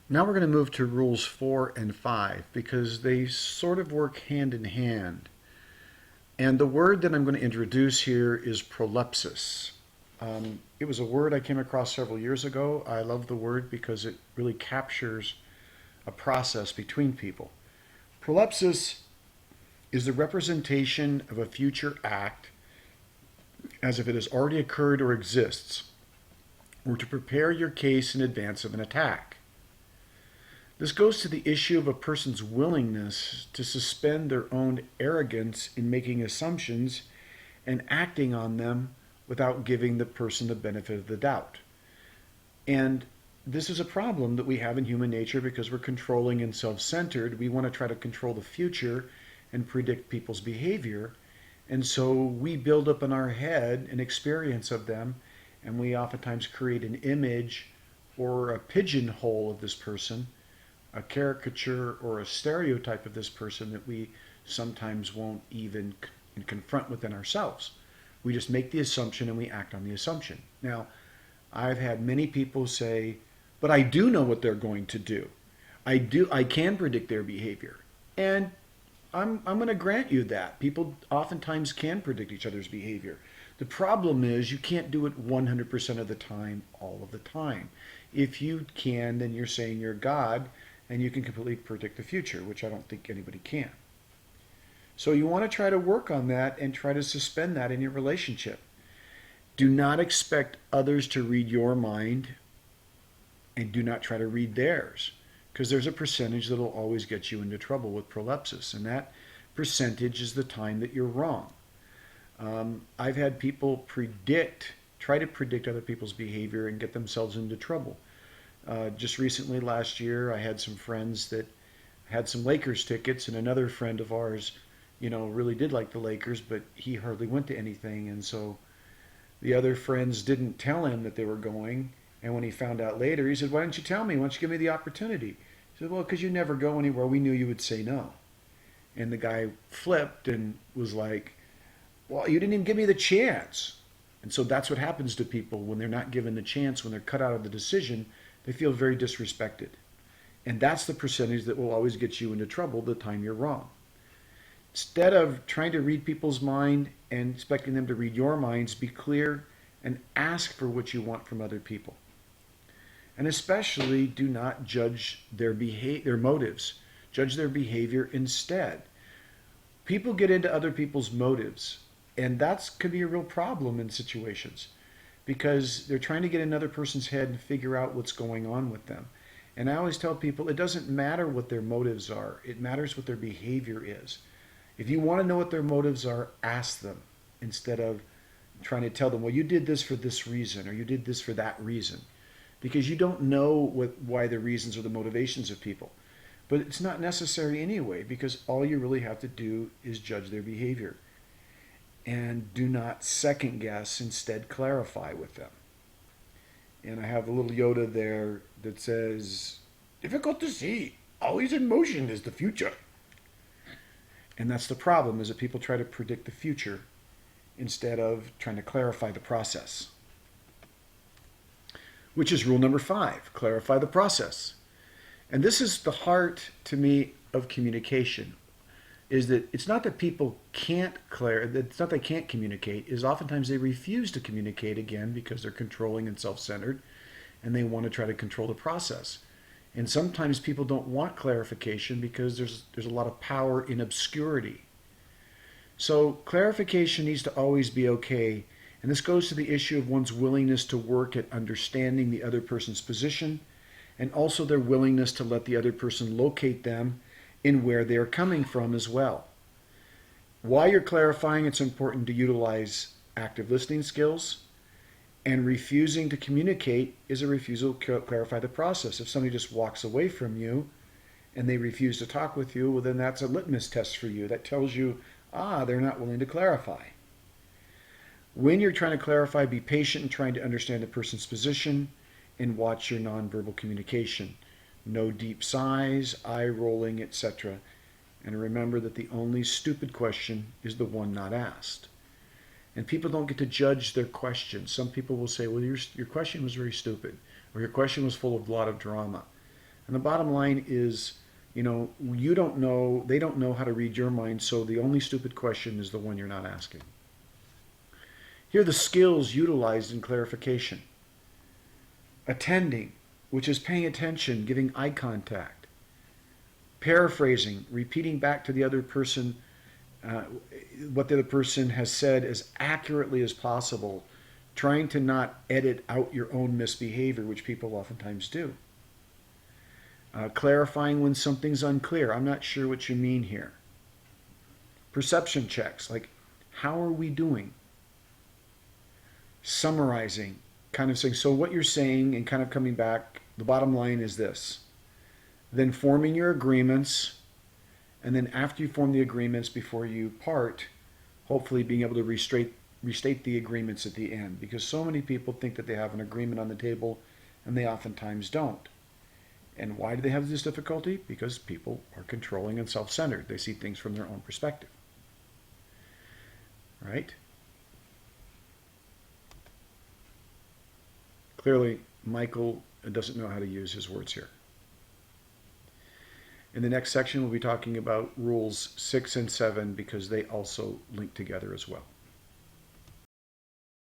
Now we're going to move to rules 4 and 5 because they sort of work hand in hand. And the word that I'm going to introduce here is prolepsis. It was a word I came across several years ago. I love the word because it really captures a process between people. Prolepsis is the representation of a future act as if it has already occurred or exists, or to prepare your case in advance of an attack. This goes to the issue of a person's willingness to suspend their own arrogance in making assumptions and acting on them without giving the person the benefit of the doubt. And this is a problem that we have in human nature because we're controlling and self-centered. We want to try to control the future and predict people's behavior. And so we build up in our head an experience of them, and we oftentimes create an image or a pigeonhole of this person, a caricature or a stereotype of this person that we sometimes won't even confront within ourselves. We just make the assumption and we act on the assumption. Now, I've had many people say, but I do know what they're going to do. I can predict their behavior. And I'm going to grant you that. People oftentimes can predict each other's behavior. The problem is you can't do it 100% of the time, all of the time. If you can, then you're saying you're God and you can completely predict the future, which I don't think anybody can. So you want to try to work on that and try to suspend that in your relationship. Do not expect others to read your mind and do not try to read theirs, because there's a percentage that will always get you into trouble with prolepsis, and that percentage is the time that you're wrong. I've had people try to predict other people's behavior and get themselves into trouble. Just recently, last year, I had some friends that had some Lakers tickets, and another friend of ours, really did like the Lakers, but he hardly went to anything, and so the other friends didn't tell him that they were going. And when he found out later, he said, "Why didn't you tell me? Why don't you give me the opportunity?" He said, "Well, because you never go anywhere. We knew you would say no." And the guy flipped and was like, "Well, you didn't even give me the chance." And so that's what happens to people when they're not given the chance, when they're cut out of the decision, they feel very disrespected. And that's the percentage that will always get you into trouble the time you're wrong. Instead of trying to read people's mind and expecting them to read your minds, be clear and ask for what you want from other people. And especially do not judge their motives. Judge their behavior instead. People get into other people's motives, and that could be a real problem in situations because they're trying to get in another person's head and figure out what's going on with them. And I always tell people it doesn't matter what their motives are. It matters what their behavior is. If you want to know what their motives are, ask them instead of trying to tell them, well, you did this for this reason or you did this for that reason. Because you don't know why the reasons or the motivations of people. But it's not necessary anyway, because all you really have to do is judge their behavior. And do not second guess, instead clarify with them. And I have a little Yoda there that says, difficult to see, always in motion is the future. And that's the problem, is that people try to predict the future instead of trying to clarify the process. Which is rule number 5, clarify the process. And this is the heart, to me, of communication, is that it's not that people can't it's not they can't communicate, is oftentimes they refuse to communicate again because they're controlling and self-centered, and they want to try to control the process. And sometimes people don't want clarification because there's a lot of power in obscurity. So clarification needs to always be okay. And this goes to the issue of one's willingness to work at understanding the other person's position and also their willingness to let the other person locate them in where they are coming from as well. While you're clarifying, it's important to utilize active listening skills, and refusing to communicate is a refusal to clarify the process. If somebody just walks away from you and they refuse to talk with you, well, then that's a litmus test for you. That tells you, they're not willing to clarify. When you're trying to clarify, be patient in trying to understand the person's position and watch your nonverbal communication. No deep sighs, eye rolling, etc. And remember that the only stupid question is the one not asked. And people don't get to judge their questions. Some people will say, well, your question was very stupid, or your question was full of a lot of drama. And the bottom line is, you don't know, they don't know how to read your mind, so the only stupid question is the one you're not asking. Here are the skills utilized in clarification. Attending, which is paying attention, giving eye contact. Paraphrasing, repeating back to the other person what the other person has said as accurately as possible, trying to not edit out your own misbehavior, which people oftentimes do. Clarifying when something's unclear. I'm not sure what you mean here. Perception checks, like how are we doing? Summarizing, kind of saying, so what you're saying, and kind of coming back, the bottom line is this. Then forming your agreements, and then after you form the agreements before you part, hopefully being able to restate the agreements at the end, because so many people think that they have an agreement on the table and they oftentimes don't. And why do they have this difficulty? Because people are controlling and self-centered. They see things from their own perspective. Right? Clearly, Michael doesn't know how to use his words here. In the next section, we'll be talking about rules 6 and 7 because they also link together as well.